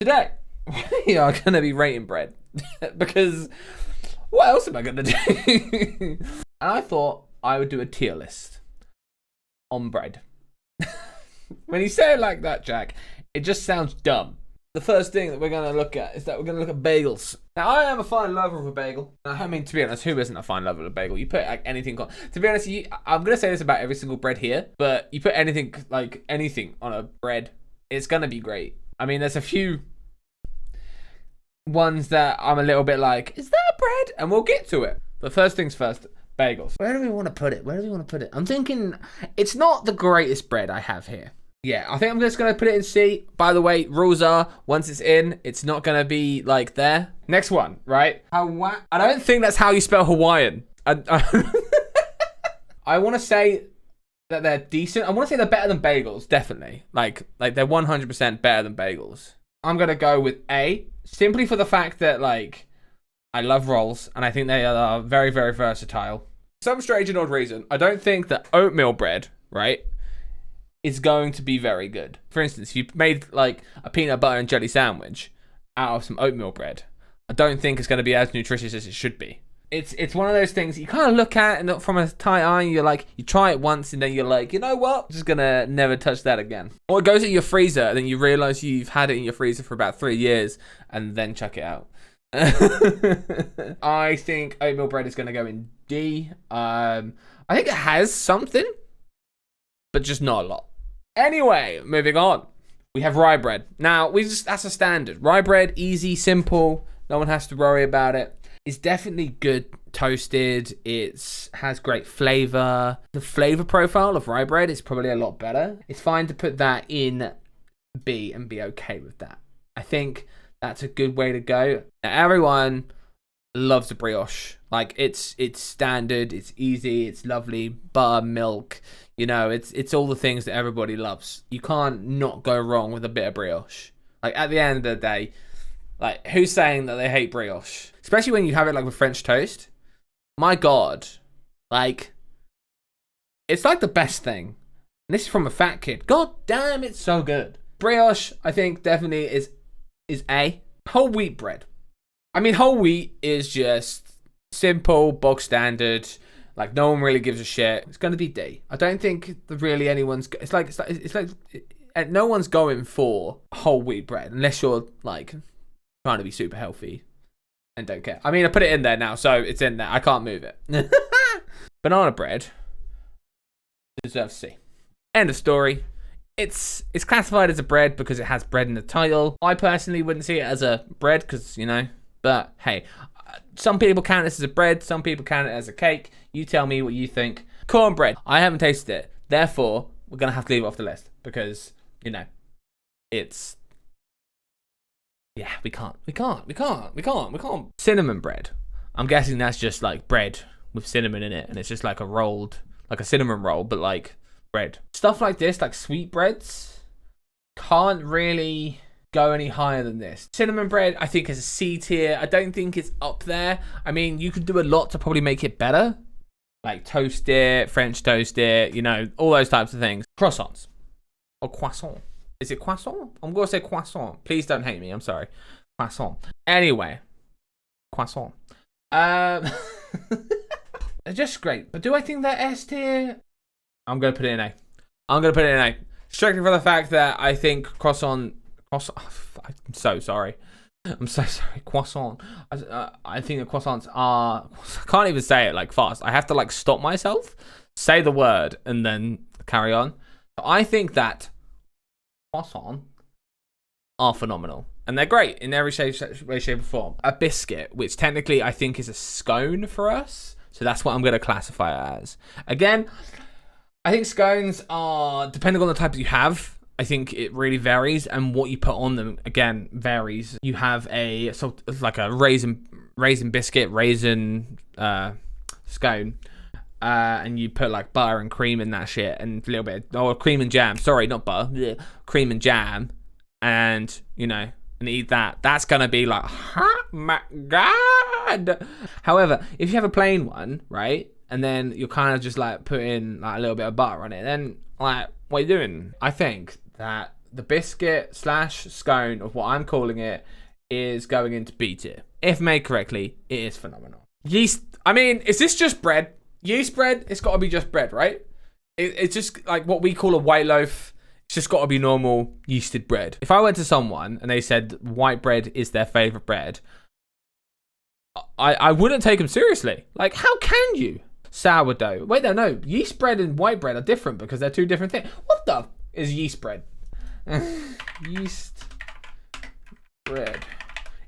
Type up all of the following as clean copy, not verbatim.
Today, we are going to be rating bread because what else am I going to do? And I thought I would do a tier list on bread. When you say it like that, Jack, it just sounds dumb. The first thing that we're going to look at is that we're going to look at bagels. Now, I am a fine lover of a bagel. I mean, to be honest, who isn't a fine lover of a bagel? You put like anything on. To be honest, I'm going to say this about every single bread here, but you put anything on a bread, it's going to be great. I mean, there's a few ones that I'm a little bit like, is that bread? And we'll get to it. But first things first, bagels. Where do we want to put it? I'm thinking it's not the greatest bread I have here. Yeah, I think I'm just going to put it in C. By the way, rules are, once it's in, it's not going to be like there. Next one, right? I don't think that's how you spell Hawaiian. I want to say that they're decent. I want to say they're better than bagels, definitely. Like they're 100% better than bagels. I'm going to go with A, simply for the fact that, like, I love rolls, and I think they are very, very versatile. For some strange and odd reason, I don't think that oatmeal bread, right, is going to be very good. For instance, if you made, like, a peanut butter and jelly sandwich out of some oatmeal bread, I don't think it's going to be as nutritious as it should be. It's one of those things you kind of look at and from a tight eye, and you're like, you try it once and then you're like, you know what? I'm just gonna never touch that again. Or it goes in your freezer and then you realize you've had it in your freezer for about 3 years and then chuck it out. I think oatmeal bread is gonna go in D. I think it has something, but just not a lot. Anyway, moving on. We have rye bread. Now, that's a standard. Rye bread, easy, simple. No one has to worry about it. It's definitely good toasted. It has great flavor. The flavor profile of rye bread is probably a lot better. It's fine to put that in B and be okay with that. I think that's a good way to go. Now, everyone loves a brioche. Like, it's standard, it's easy, it's lovely, butter, milk. You know, it's all the things that everybody loves. You can't not go wrong with a bit of brioche. Like, at the end of the day, like, who's saying that they hate brioche? Especially when you have it, like, with French toast. My God. Like, it's like the best thing. And this is from a fat kid. God damn, it's so good. Brioche, I think, definitely is A. Whole wheat bread. I mean, whole wheat is just simple, bog standard. Like, no one really gives a shit. It's going to be D. I don't think really anyone's... It's like no one's going for whole wheat bread. Unless you're, like, trying to be super healthy and don't care. I mean, I put it in there now, so it's in there. I can't move it. Banana bread deserves C. End of story. It's classified as a bread because it has bread in the title. I personally wouldn't see it as a bread because, you know, but hey, some people count this as a bread, some people count it as a cake. You tell me what you think. Cornbread. I haven't tasted it. Therefore, we're going to have to leave it off the list because, you know, it's... Yeah, we can't. Cinnamon bread. I'm guessing that's just like bread with cinnamon in it, and it's just like a cinnamon roll, but like bread. Stuff like this, like sweet breads, can't really go any higher than this. Cinnamon bread, I think, is a C tier. I don't think it's up there. I mean, you could do a lot to probably make it better. Like toast it, French toast it, you know, all those types of things. Croissants. Or croissant. Is it croissant? I'm going to say croissant. Please don't hate me. I'm sorry. Croissant. Anyway. Croissant. They're just great. But do I think they're S tier? I'm going to put it in A. Strictly for the fact that I think croissant... I'm so sorry. Croissant. I think the croissants are... I can't even say it like fast. I have to like stop myself, say the word, and then carry on. So I think that croissants are phenomenal. And they're great in every way, shape, or form. A biscuit, which technically I think is a scone for us. So that's what I'm going to classify it as. Again, I think scones are, depending on the type that you have, I think it really varies. And what you put on them, again, varies. You have like a raisin biscuit, scone. And you put like butter and cream in that shit and a little bit, cream and jam. Sorry, not butter. Yeah. Cream and jam, and you know, and eat that. That's gonna be like, oh my God. However, if you have a plain one, right, and then you're kind of just like putting like a little bit of butter on it, then like, what are you doing? I think that the biscuit slash scone of what I'm calling it is going into B tier. If made correctly, it is phenomenal. Yeast, I mean, is this just bread? Yeast bread, it's got to be just bread, right? It's just like what we call a white loaf. It's just got to be normal yeasted bread. If I went to someone and they said white bread is their favorite bread, I wouldn't take them seriously. Like, how can you? Sourdough. Wait, no. Yeast bread and white bread are different because they're two different things. What the is yeast bread? Yeast bread.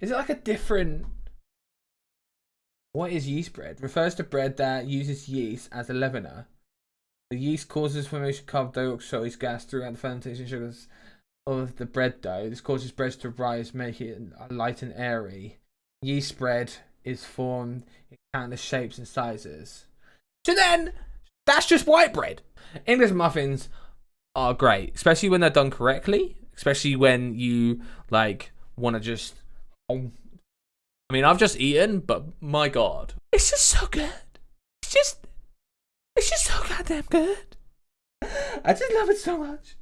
Is it like a different... What is yeast bread? Refers to bread that uses yeast as a leavener. The yeast causes formation of carbon dioxide gas throughout the fermentation sugars of the bread dough. This causes bread to rise, making it light and airy. Yeast bread is formed in countless shapes and sizes. So then, that's just white bread. English muffins are great, especially when they're done correctly. Especially when you like want to just... I mean, I've just eaten, but my God, it's just so good. It's just so goddamn good. I just love it so much.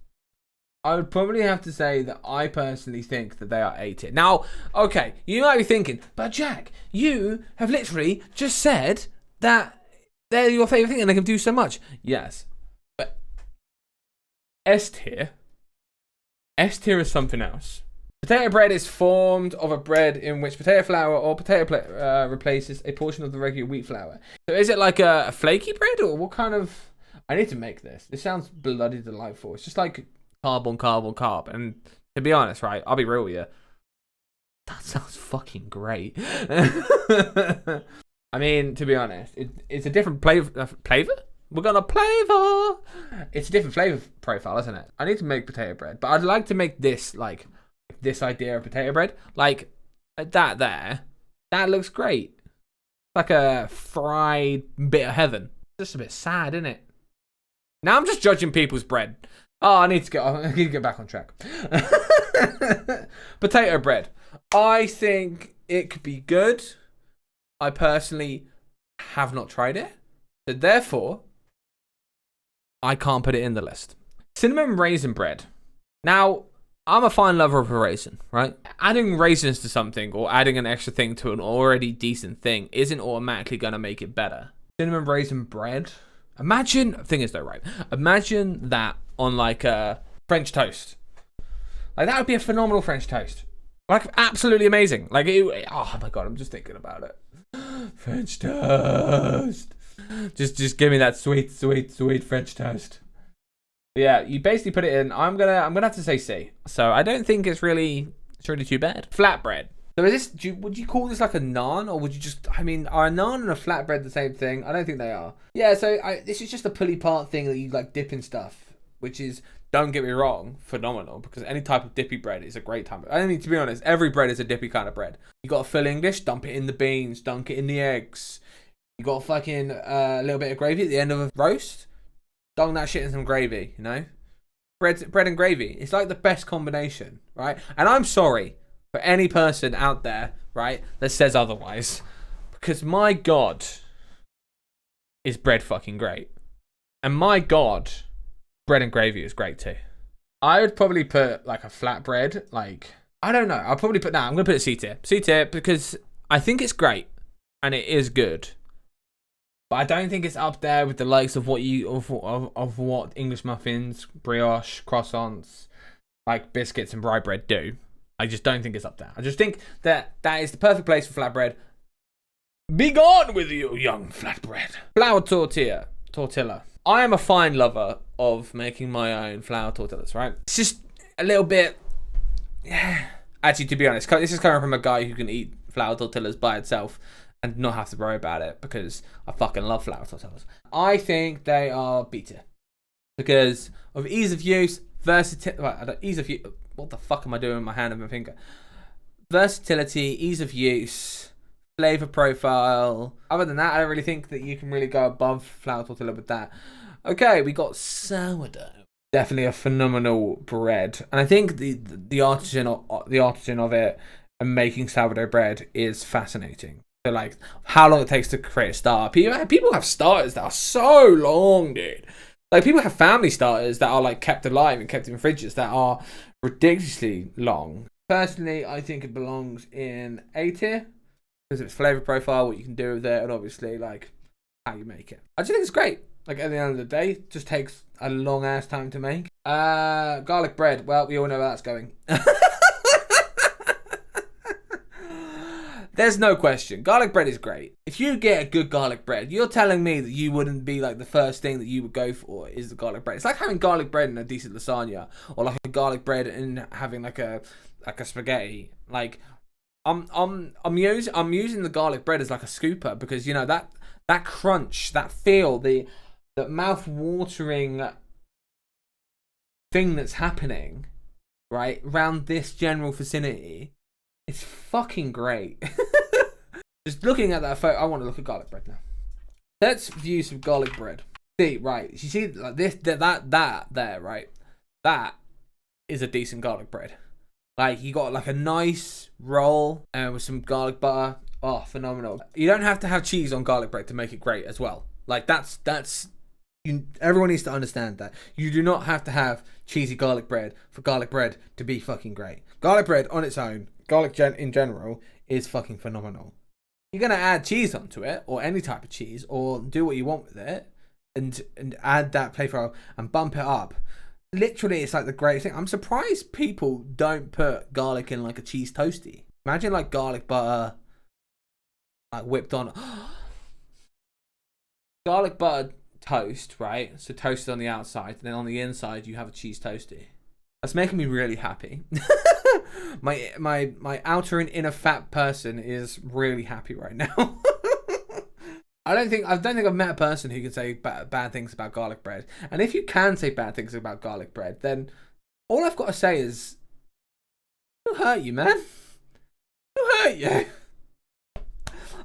I would probably have to say that I personally think that they are A tier. Now, okay, you might be thinking, but Jack, you have literally just said that they're your favourite thing and they can do so much. Yes. But S tier is something else. Potato bread is formed of a bread in which potato flour or potato replaces a portion of the regular wheat flour. So is it like a flaky bread or what kind of... I need to make this. This sounds bloody delightful. It's just like carb on carb on carb. And to be honest, right, I'll be real with you. That sounds fucking great. I mean, to be honest, it's a different flavor. We're gonna flavor. It's a different flavor profile, isn't it? I need to make potato bread, but I'd like to make this like this idea of potato bread, like that there. That looks great, like a fried bit of heaven. Just a bit sad, isn't it? Now I'm just judging people's bread. Oh, I need to get back on track. Potato bread. I think it could be good. I personally have not tried it, so therefore I can't put it in the list. Cinnamon raisin bread. Now, I'm a fine lover of a raisin, right? Adding raisins to something or adding an extra thing to an already decent thing isn't automatically going to make it better. Cinnamon raisin bread. Imagine, thing is though, right? Imagine that on like a French toast. Like that would be a phenomenal French toast. Like absolutely amazing. Like, oh my God, I'm just thinking about it. French toast. Just give me that sweet French toast. Yeah, you basically put it in. I'm gonna have to say C. So I don't think it's really too bad. Flatbread. So is this? Would you call this like a naan, or would you just? I mean, are a naan and a flatbread the same thing? I don't think they are. Yeah. So this is just a pulley part thing that you like dip in stuff, which is, don't get me wrong, phenomenal, because any type of dippy bread is a great time. I mean, to be honest, every bread is a dippy kind of bread. You got to fill English, dump it in the beans, dunk it in the eggs. You got fucking a little bit of gravy at the end of a roast. Dunk that shit in some gravy, you know? Bread and gravy. It's like the best combination, right? And I'm sorry for any person out there, right, that says otherwise. Because my God, is bread fucking great. And my God, bread and gravy is great too. I would probably put like a flatbread, like, I don't know. I'll probably put, I'm going to put it C tier. C tier because I think it's great and it is good. But I don't think it's up there with the likes of what what English muffins, brioche, croissants, like biscuits and rye bread do. I just don't think it's up there. I just think that is the perfect place for flatbread. Be gone with you, young flatbread. Flour tortilla. I am a fine lover of making my own flour tortillas, right? It's just a little bit... Yeah. Actually, to be honest, this is coming from a guy who can eat flour tortillas by itself and not have to worry about it because I fucking love flour tortillas. I think they are B tier because of ease of use, versatility. Ease of use. What the fuck am I doing with my hand and my finger? Versatility, ease of use, flavor profile. Other than that, I don't really think that you can really go above flour tortilla with that. Okay, we got sourdough. Definitely a phenomenal bread, and I think the artisan of it and making sourdough bread is fascinating. So like how long it takes to create a starter. People have starters that are so long, dude. Like people have family starters that are like kept alive and kept in fridges that are ridiculously long. Personally, I think it belongs in A tier because of its flavor profile, what you can do with it, and obviously like how you make it. I just think it's great. Like at the end of the day, it just takes a long ass time to make. Garlic bread. Well, we all know where that's going. There's no question. Garlic bread is great. If you get a good garlic bread, you're telling me that you wouldn't be like the first thing that you would go for is the garlic bread. It's like having garlic bread in a decent lasagna, or like a garlic bread and having like a spaghetti. Like I'm using the garlic bread as like a scooper because you know that crunch, that feel, the mouth watering thing that's happening right around this general vicinity. It's fucking great. Just looking at that photo, I want to look at garlic bread now. Let's view some garlic bread. See, right? You see, like this, that there, right? That is a decent garlic bread. Like you got like a nice roll with some garlic butter. Oh, phenomenal! You don't have to have cheese on garlic bread to make it great as well. Like that's everyone needs to understand that you do not have to have cheesy garlic bread for garlic bread to be fucking great. Garlic bread on its own, garlic in general, is fucking phenomenal. You're gonna add cheese onto it, or any type of cheese, or do what you want with it, and add that flavor and bump it up. Literally, it's like the greatest thing. I'm surprised people don't put garlic in like a cheese toasty. Imagine like garlic butter, like whipped on. Garlic butter toast, right? So toasted on the outside, and then on the inside you have a cheese toasty. That's making me really happy. my outer and inner fat person is really happy right now. I don't think I've met a person who can say bad things about garlic bread. And if you can say bad things about garlic bread, then all I've got to say is, who hurt you, man? Who hurt you?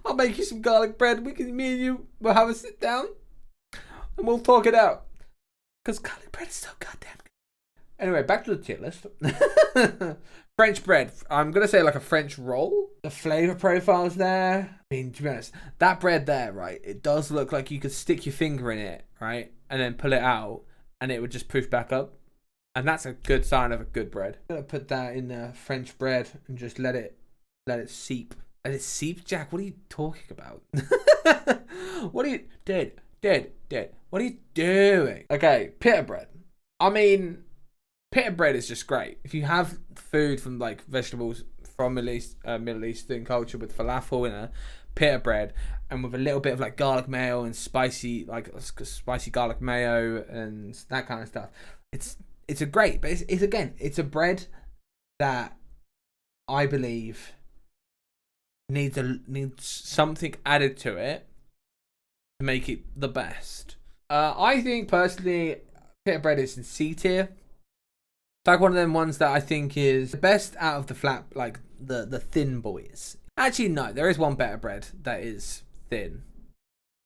I'll make you some garlic bread. Me and you will have a sit down and we'll talk it out. Because garlic bread is so goddamn good. Anyway, back to the tier list. French bread. I'm going to say like a French roll. The flavor profile's there. I mean, to be honest, that bread there, right, it does look like you could stick your finger in it, right, and then pull it out, and it would just poof back up. And that's a good sign of a good bread. I'm going to put that in the French bread and just let it seep. Let it seep? Jack, what are you talking about? What are you... Dead. What are you doing? Okay, pita bread. I mean... Pita bread is just great. If you have food from like vegetables from Middle Eastern culture with falafel in a pita bread and with a little bit of like garlic mayo and spicy garlic mayo and that kind of stuff, it's a great. But it's a bread that I believe needs something added to it to make it the best. I think personally, pita bread is in C tier. It's like one of them ones that I think is the best out of the flat, like the thin boys. Actually, no, there is one better bread that is thin,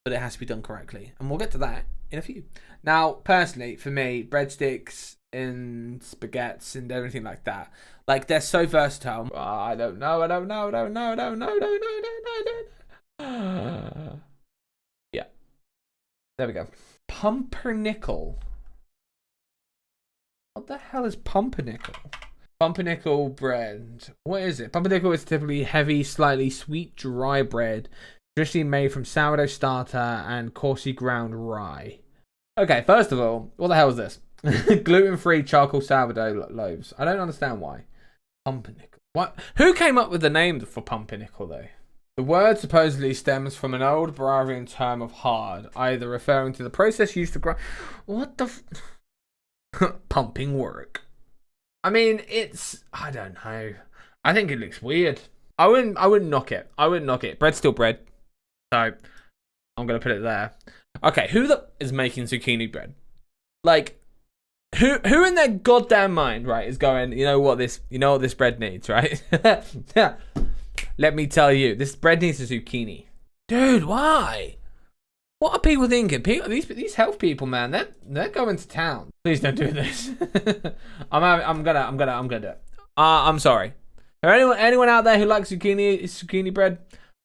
but it has to be done correctly. And we'll get to that in a few. Now, personally, for me, breadsticks and spaghettis and everything like that, like they're so versatile. I don't know. Yeah. There we go. Pumpernickel. What the hell is pumpernickel? Pumpernickel bread. What is it? Pumpernickel is typically heavy, slightly sweet, dry bread, traditionally made from sourdough starter and coarsely ground rye. Okay, first of all, what the hell is this? Gluten-free charcoal sourdough loaves. I don't understand why. Pumpernickel. What? Who came up with the name for pumpernickel, though? The word supposedly stems from an old Bavarian term of hard, either referring to the process used to grind... What the... pumping work. I mean, I don't know. I think it looks weird. I wouldn't knock it. Bread's still bread. So I'm gonna put it there. Okay, who is making zucchini bread? Like, who in their goddamn mind, right, is going, you know what this bread needs, right? Yeah. Let me tell you, this bread needs a zucchini. Dude, why? What are people thinking? These health people, man, they're going to town. Please don't do this. I'm gonna do it. I'm sorry. For anyone out there who likes zucchini bread,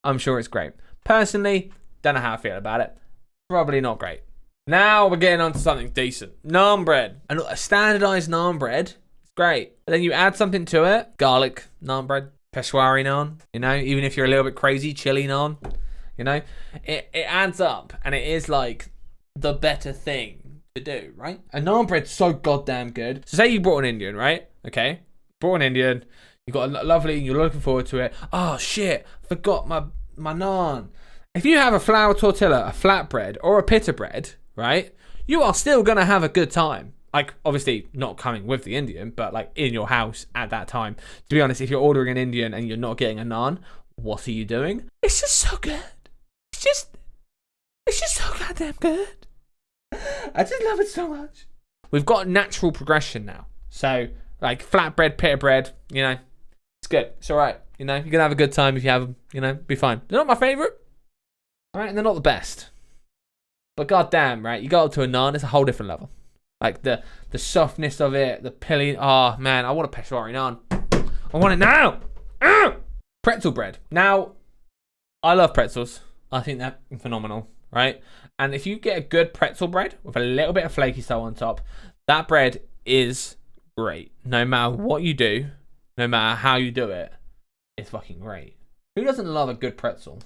I'm sure it's great. Personally, don't know how I feel about it. Probably not great. Now we're getting on to something decent. Naan bread. And a standardized naan bread It's great. And then you add something to it. Garlic naan bread, Peshwari naan, you know, even if you're a little bit crazy, chili naan, you know, it adds up, and it is like the better thing to do, right? A naan bread's so goddamn good. So say you brought an Indian, right? Okay, brought an Indian, you got a lovely, you're looking forward to it. Oh shit, forgot my naan. If you have a flour tortilla, a flatbread, or a pita bread, right, you are still gonna have a good time. Like, obviously not coming with the Indian, but like in your house at that time. To be honest, if you're ordering an Indian and you're not getting a naan, what are you doing? It's just so good. It's just so goddamn good. I just love it so much. We've got natural progression now. So, like flatbread, pita bread, you know, it's good. It's all right. You know, you're going to have a good time if you have them, you know, be fine. They're not my favorite. All right, and they're not the best. But goddamn, right, you go up to a naan, it's a whole different level. Like the softness of it, the pilling. Oh, man, I want a Peshwari naan. I want it now. Pretzel bread. Now, I love pretzels. I think they're phenomenal, right? And if you get a good pretzel bread with a little bit of flaky stuff on top, that bread is great. No matter what you do, no matter how you do it, it's fucking great. Who doesn't love a good pretzel?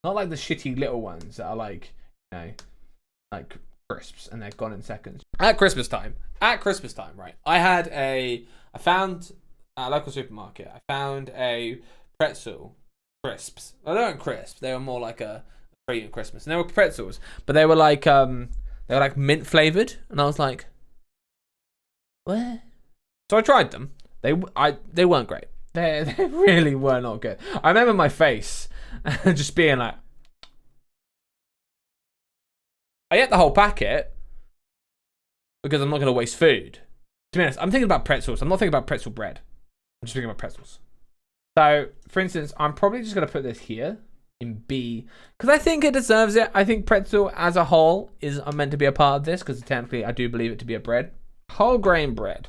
Not like the shitty little ones that are like, you know, like crisps and they're gone in seconds. At Christmas time, right? I found at a local supermarket, I found a pretzel crisps. Well, they weren't crisps. They were more like a treat at Christmas. And they were pretzels, but they were like mint flavored, and I was like, what? So I tried them. They weren't great. They really were not good. I remember my face just being like, I ate the whole packet because I'm not going to waste food. To be honest, I'm thinking about pretzels. I'm not thinking about pretzel bread. I'm just thinking about pretzels. So, for instance, I'm probably just going to put this here in B because I think it deserves it. I think pretzel as a whole is meant to be a part of this because technically I do believe it to be a bread. Whole grain bread.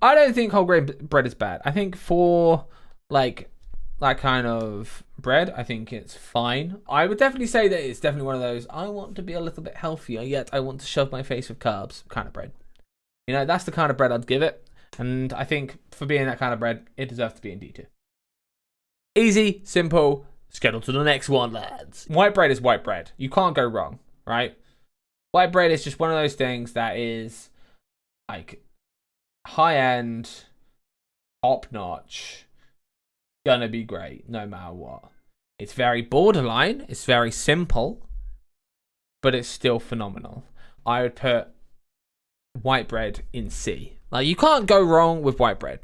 I don't think whole grain bread is bad. I think for like that kind of bread, I think it's fine. I would definitely say that it's definitely one of those, I want to be a little bit healthier, yet I want to shove my face with carbs kind of bread. You know, that's the kind of bread I'd give it. And I think for being that kind of bread, it deserves to be in D2. Easy, simple, schedule to the next one, lads. White bread is white bread. You can't go wrong, right? White bread is just one of those things that is like high-end, top-notch, gonna be great no matter what. It's very borderline, it's very simple, but it's still phenomenal. I would put white bread in C. Like, you can't go wrong with white bread.